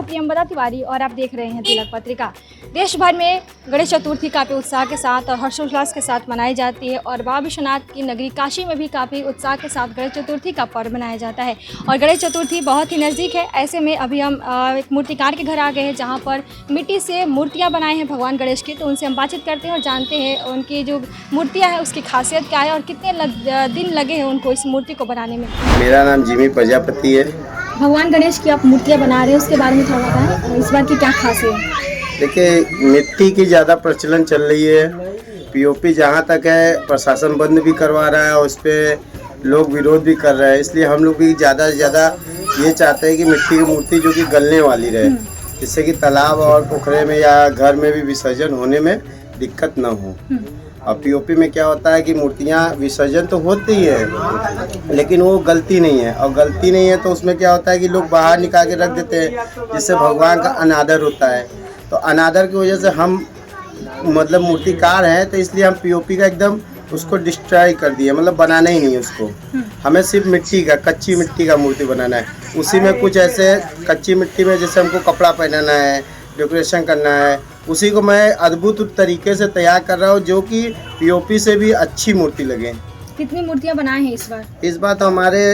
प्रियंवदा तिवारी और आप देख रहे हैं तिलक पत्रिका। देश भर में गणेश चतुर्थी काफ़ी उत्साह के साथ और हर्षोल्लास के साथ मनाई जाती है और बाबा विश्वनाथ की नगरी काशी में भी काफ़ी उत्साह के साथ गणेश चतुर्थी का पर्व मनाया जाता है और गणेश चतुर्थी बहुत ही नज़दीक है। ऐसे में अभी हम एक मूर्तिकार के घर आ गए हैं जहाँ पर मिट्टी से मूर्तियाँ बनाए हैं भगवान गणेश की। तो उनसे हम बातचीत करते हैं और जानते हैं उनकी जो मूर्तियाँ हैं उसकी खासियत क्या है और कितने दिन लगे हैं उनको इस मूर्ति को बनाने में। मेरा नाम जिमी प्रजापति है। भगवान गणेश की आप मूर्तियाँ बना रहे हैं, उसके बारे में थोड़ा बताएं, इस बार की क्या खासियत है? देखिए, मिट्टी की ज़्यादा प्रचलन चल रही है। पीओपी जहाँ तक है प्रशासन बंद भी करवा रहा है और उस पर लोग विरोध भी कर रहे हैं। इसलिए हम लोग भी ज़्यादा से ज़्यादा ये चाहते हैं कि मिट्टी की मूर्ति जो कि गलने वाली रहे, जिससे कि तालाब और पोखरे में या घर में भी विसर्जन होने में दिक्कत न हो। और पीओपी में क्या होता है कि मूर्तियाँ विसर्जन तो होती है लेकिन वो गलती नहीं है, और गलती नहीं है तो उसमें क्या होता है कि लोग बाहर निकाल के रख देते हैं, जिससे भगवान का अनादर होता है। तो अनादर की वजह से हम मतलब मूर्तिकार हैं, तो इसलिए हम पीओपी का एकदम उसको डिस्ट्रॉय कर दिए, मतलब बनाना ही नहीं उसको। हमें सिर्फ मिट्टी का, कच्ची मिट्टी का मूर्ति बनाना है। उसी में कुछ ऐसे कच्ची मिट्टी में जैसे हमको कपड़ा पहनाना है, डेकोरेशन करना है, उसी को मैं अद्भुत तरीके से तैयार कर रहा हूँ जो कि पीओपी से भी अच्छी मूर्ति लगे। कितनी मूर्तियाँ बनाए हैं इस बार? इस बार तो हमारे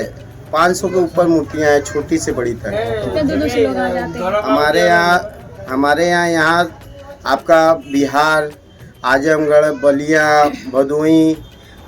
500 के ऊपर मूर्तियाँ हैं, छोटी से बड़ी तक। कितने दूर से लोग आ जाते हैं? हमारे यहाँ आपका बिहार, आजमगढ़, बलिया, भदोही,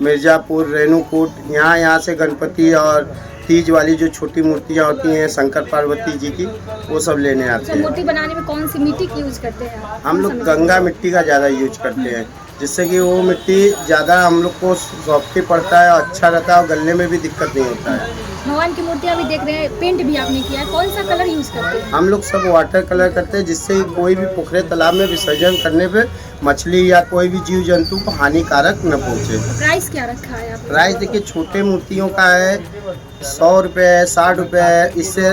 मिर्ज़ापुर, रेणुकूट, यहाँ से गणपति और तीज वाली जो छोटी मूर्तियाँ होती हैं शंकर पार्वती जी की, वो सब लेने आते हैं। मूर्ति बनाने में कौन सी मिट्टी की यूज करते हैं? हम लोग गंगा मिट्टी का ज़्यादा यूज करते हैं, जिससे कि वो मिट्टी ज़्यादा हम लोग को सॉफ्टी पड़ता है और अच्छा रहता है और गलने में भी दिक्कत नहीं होता है। भगवान की मूर्तियाँ भी देख रहे हैं, पेंट भी आपने किया है, कौन सा कलर यूज करते हैं? हम लोग सब वाटर कलर करते हैं, जिससे कोई भी पोखरे तालाब में विसर्जन करने पे मछली या कोई भी जीव जंतु को हानिकारक न पहुँचे। प्राइस क्या रखा है आपने? प्राइस देखिए, छोटे मूर्तियों का है 100 रुपये है, 60 रुपये है, इससे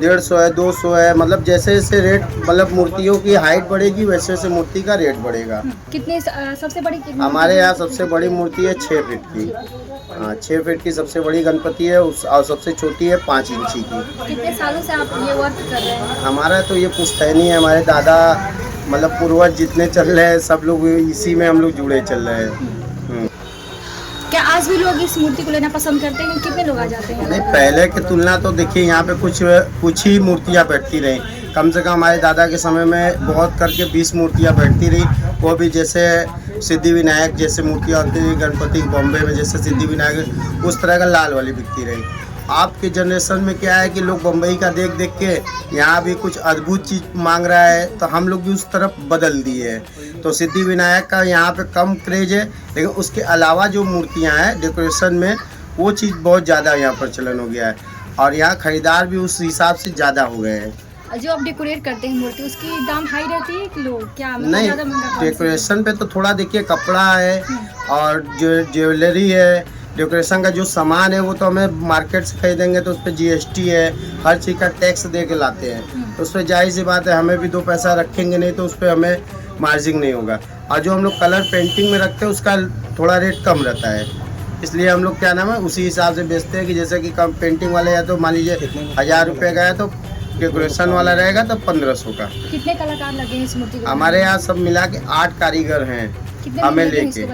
150 है, 200 है। मतलब जैसे जैसे रेट, मतलब मूर्तियों की हाइट बढ़ेगी वैसे वैसे मूर्ति का रेट बढ़ेगा। कितने सबसे बड़ी कितनी? हमारे यहाँ सबसे बड़ी मूर्ति है 6 फीट की। हाँ, 6 फीट की सबसे बड़ी गणपति है और सबसे छोटी है 5 इंची की। कितने सालों से आप ये वर्क कर रहे हैं? हमारा तो ये पुश्तैनी है, हमारे दादा मतलब पूर्वज जितने चल रहे हैं सब लोग इसी में हम लोग जुड़े चल रहे हैं। क्या आज भी लोग इस मूर्ति को लेना पसंद करते हैं? कितने लोग आ जाते हैं? नहीं, पहले की तुलना तो देखिए यहाँ पे कुछ ही मूर्तियाँ बैठती रही। कम से कम हमारे दादा के समय में बहुत करके 20 मूर्तियाँ बैठती रही। वो भी जैसे सिद्धि विनायक जैसे मूर्तियाँ होती थी, गणपति बॉम्बे में जैसे सिद्धि विनायक, उस तरह का लाल वाली बिकती रही। आपके जनरेशन में क्या है कि लोग बम्बई का देख देख के यहाँ भी कुछ अद्भुत चीज़ मांग रहा है, तो हम लोग भी उस तरफ बदल दिए हैं। तो सिद्धि विनायक का यहाँ पे कम क्रेज है, लेकिन उसके अलावा जो मूर्तियाँ हैं डेकोरेशन में, वो चीज़ बहुत ज़्यादा यहाँ पर चलन हो गया है और यहाँ खरीदार भी उस हिसाब से ज़्यादा हो गए हैं। जो आप डेकोरेट करते हैं मूर्ति, उसकी दाम हाई रहती है कि लो क्या मतलब नहीं, ज़्यादा महंगा? डेकोरेशन पे तो थोड़ा देखिए कपड़ा है और जो ज्वेलरी है, डेकोरेशन का जो सामान है वो तो हमें मार्केट से खरीदेंगे तो उस पर जीएसटी है, हर चीज़ का टैक्स दे के लाते हैं। तो उस पर जाहिर सी बात है हमें भी 2 पैसा रखेंगे नहीं तो उस पर हमें मार्जिन नहीं होगा। और जो हम लोग कलर पेंटिंग में रखते हैं उसका थोड़ा रेट कम रहता है, इसलिए हम लोग क्या नाम है उसी हिसाब से बेचते हैं कि जैसे कि कम पेंटिंग वाले है तो मान लीजिए 1000 रुपये का है, तो डेकोरेशन वाला रहेगा तो 1500 का। कितने कलाकार लगे हैं इस मूर्ति को? हमारे यहाँ सब मिला के 8 कारीगर हैं हमें लेके।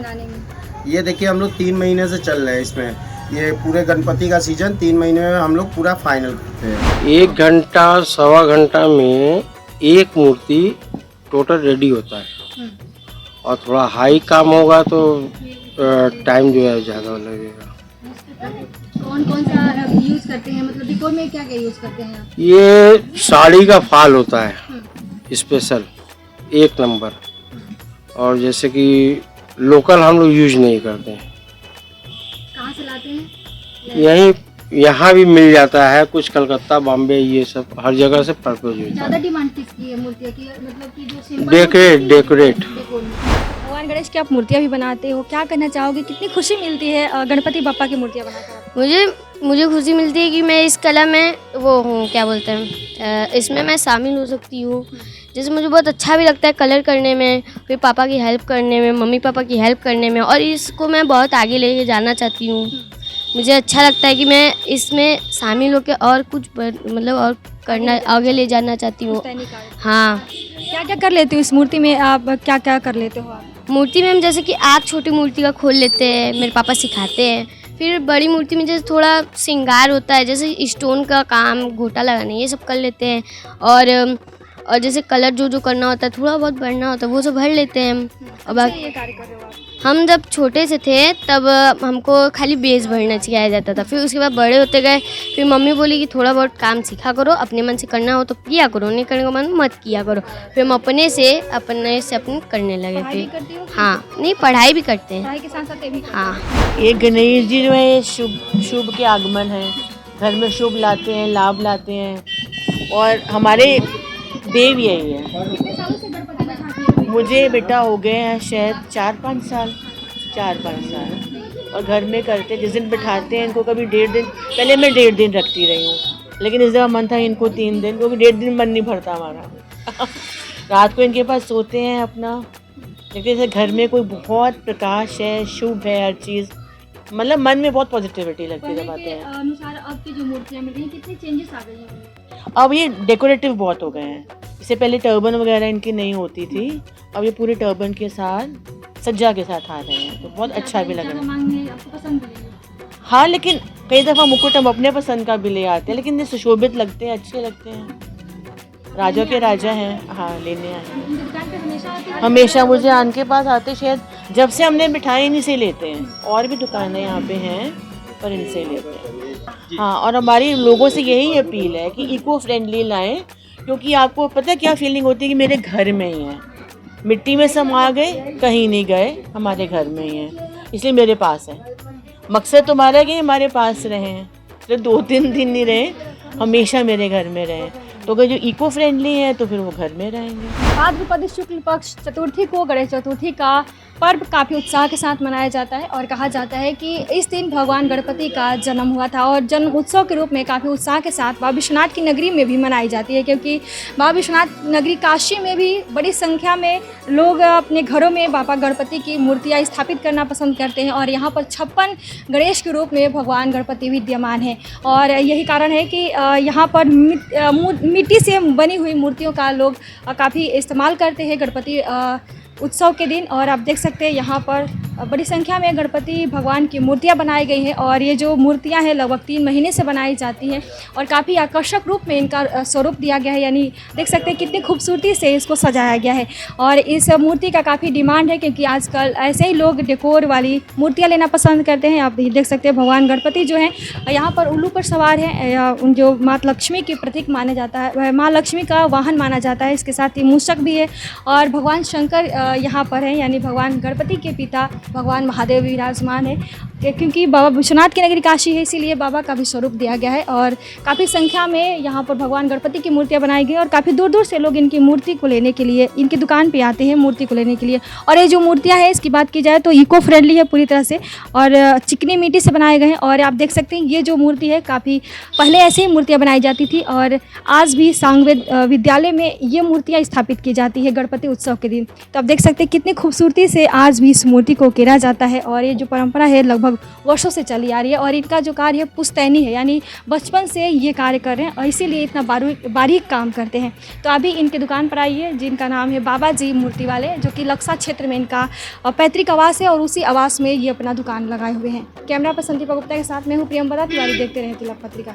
ये देखिए, हम लोग 3 महीने से चल रहे हैं इसमें। ये पूरे गणपति का सीजन 3 महीने में हम लोग पूरा फाइनल करते हैं। 1 घंटा सवा घंटा में एक मूर्ति टोटल रेडी होता है और थोड़ा हाई काम होगा तो टाइम जो है ज़्यादा लगेगा। कौन कौन सा यूज करते हैं, मतलब डेकोर में क्या क्या यूज करते हैं आप? ये साड़ी का फाल होता है स्पेशल 1 नंबर, और जैसे कि लोकल हम लोग यूज नहीं करते हैं। कहाँ से लाते हैं? यहाँ भी मिल जाता है, कुछ कलकत्ता, बॉम्बे, ये सब हर जगह से परचेज होता है। ज़्यादा डिमांड किसकी है मूर्तियों की, मतलब कि जो सिंपल डेकोरेट। भगवान गणेश की आप मूर्तियाँ भी बनाते हो, क्या कहना चाहोगे, कितनी खुशी मिलती है गणपति बप्पा की मूर्तियाँ बनाकर? मुझे खुशी मिलती है कि मैं इस कला में वो हूँ, क्या बोलते हैं, इसमें मैं शामिल हो सकती हूँ। जैसे मुझे बहुत अच्छा भी लगता है कलर करने में, फिर पापा की हेल्प करने में, मम्मी पापा की हेल्प करने में, और इसको मैं बहुत आगे लेके जाना चाहती हूँ। मुझे अच्छा लगता है कि मैं इसमें शामिल होकर और कुछ मतलब और करना, आगे ले जाना चाहती हूँ। पुश्तैनी कार्य। हाँ, क्या क्या कर लेते हो इस मूर्ति में, आप क्या क्या कर लेते हो आप? मूर्ति में हम जैसे कि आँख छोटी मूर्ति का खोल लेते हैं, मेरे पापा सिखाते हैं। फिर बड़ी मूर्ति में जैसे थोड़ा श्रृंगार होता है, जैसे स्टोन का काम, गोटा लगाना, ये सब कर लेते हैं। और जैसे कलर जो करना होता है, थोड़ा बहुत भरना होता है, वो सब भर लेते हैं हम। और बाकी ये कार्य कर रहे हो आप? हम जब छोटे से थे तब हमको खाली बेस भरना सिखाया जाता था। फिर उसके बाद बड़े होते गए, फिर मम्मी बोली कि थोड़ा बहुत काम सीखा करो, अपने मन से करना हो तो किया करो, नहीं करने का मन मत किया करो। फिर हम अपने से अपने करने लगे पढ़ाई भी थे। करती हो? हाँ, नहीं, पढ़ाई भी करते हैं। पढ़ाई के साथ साथ ये भी करते हो? हाँ, ये गणेश जी जो है शुभ के आगमन है, घर में शुभ लाते हैं, लाभ लाते हैं और हमारे देव यही है। कितने सालों से गणपति बैठाते हो? मुझे बेटा हो गए हैं शायद 4-5 साल। और घर में करते, जिस दिन बैठाते हैं इनको, कभी 1.5 दिन, पहले मैं 1.5 दिन रखती रही हूँ, लेकिन इस दफ़ा मन था इनको 3 दिन, क्योंकि 1.5 दिन मन नहीं भरता हमारा। रात को इनके पास सोते हैं अपना, लेकिन जैसे घर में कोई बहुत प्रकाश है, शुभ है हर चीज़, मतलब मन में बहुत पॉजिटिविटी लगती है जब आते हैं। अनुसार अब की जो मूर्तियाँ मिल रही हैं, कितने चेंजेस आ गए हैं? अब ये डेकोरेटिव बहुत हो गए हैं। इससे पहले टर्बन वगैरह इनकी नहीं होती थी, अब ये पूरे टर्बन के साथ, सज्जा के साथ आ रहे हैं, तो बहुत अच्छा भी लग रहा है। मांगने आपको पसंद भी नहीं? हाँ, लेकिन कई दफ़ा मुकुट हम अपने पसंद का भी ले आते हैं, लेकिन ये सुशोभित लगते हैं, अच्छे लगते हैं। राजा के राजा हैं। हाँ, लेने आए हैं। इनकी दुकान पे हमेशा आते हैं? हमेशा मुझे आन के पास आते, शायद जब से हमने मिठाई इन्हीं से लेते हैं। और भी दुकानें यहाँ पे हैं, पर इनसे लेते हैं। हाँ, और हमारी लोगों से यही अपील है कि इको फ्रेंडली लाएं, क्योंकि आपको पता है क्या फीलिंग होती है कि मेरे घर में ही है, मिट्टी में समा गए, कहीं नहीं गए, हमारे घर में ही है, इसलिए मेरे पास है। मकसद तुम्हारा कि हमारे पास रहें, सिर्फ 2-3 दिन नहीं रहे, हमेशा मेरे घर में रहें। तो अगर जो इको फ्रेंडली है तो फिर वो घर में रहेंगे। भाद्रपद शुक्ल पक्ष चतुर्थी को गणेश चतुर्थी का पर्व काफ़ी उत्साह के साथ मनाया जाता है और कहा जाता है कि इस दिन भगवान गणपति का जन्म हुआ था और जन्म उत्सव के रूप में काफ़ी उत्साह के साथ बाबा विश्वनाथ की नगरी में भी मनाई जाती है, क्योंकि बाबा विश्वनाथ नगरी काशी में भी बड़ी संख्या में लोग अपने घरों में बाबा गणपति की मूर्तियाँ स्थापित करना पसंद करते हैं और यहाँ पर 56 गणेश के रूप में भगवान गणपति विद्यमान हैं। और यही कारण है कि यहाँ पर मिट्टी से बनी हुई मूर्तियों का लोग काफ़ी इस्तेमाल करते हैं गणपति उत्सव के दिन। और आप देख सकते हैं यहाँ पर बड़ी संख्या में गणपति भगवान की मूर्तियाँ बनाई गई हैं और ये जो मूर्तियाँ हैं लगभग 3 महीने से बनाई जाती हैं और काफ़ी आकर्षक रूप में इनका स्वरूप दिया गया है, यानी देख सकते हैं कितनी खूबसूरती से इसको सजाया गया है। और इस मूर्ति का काफ़ी डिमांड है, क्योंकि आजकल ऐसे ही लोग डेकोर वाली मूर्तियाँ लेना पसंद करते हैं। आप देख सकते हैं भगवान गणपति जो हैं यहाँ पर उल्लू पर सवार हैं, उन जो माँ लक्ष्मी की प्रतीक माने जाता है, माँ लक्ष्मी का वाहन माना जाता है। इसके साथ ही मूषक भी है और भगवान शंकर यहाँ पर हैं, यानी भगवान गणपति के पिता भगवान महादेव विराजमान है, क्योंकि बाबा विश्वनाथ की नगरी काशी है, इसीलिए बाबा का भी स्वरूप दिया गया है। और काफ़ी संख्या में यहाँ पर भगवान गणपति की मूर्तियाँ बनाई गई और काफ़ी दूर दूर से लोग इनकी मूर्ति को लेने के लिए इनकी दुकान पे आते हैं मूर्ति को लेने के लिए। और ये जो मूर्तियाँ हैं इसकी बात की जाए तो इको फ्रेंडली है पूरी तरह से और चिकनी मिट्टी से बनाए गए हैं। और आप देख सकते हैं ये जो मूर्ति है काफ़ी पहले ऐसे ही मूर्तियाँ बनाई जाती थी और आज भी सांगवेद विद्यालय में ये मूर्तियाँ स्थापित की जाती है गणपति उत्सव के दिन। तो आप देख सकते हैं कितनी खूबसूरती से आज भी इस मूर्ति को उकेरा जाता है और ये जो परंपरा है लगभग वर्षों से चली आ रही है। और इनका जो कार्य है पुश्तैनी है, यानी बचपन से ये कार्य कर रहे हैं और इसीलिए इतना बारीक काम करते हैं। तो अभी इनके दुकान पर आइए, जिनका नाम है बाबा जी मूर्ति वाले, जो कि लक्सा क्षेत्र में इनका पैतृक आवास है और उसी आवास में ये अपना दुकान लगाए हुए हैं। कैमरा पर्सन दीपक गुप्ता के साथ मैं हूँ प्रियंवदा तिवारी, देखते रहें तिलक पत्रिका।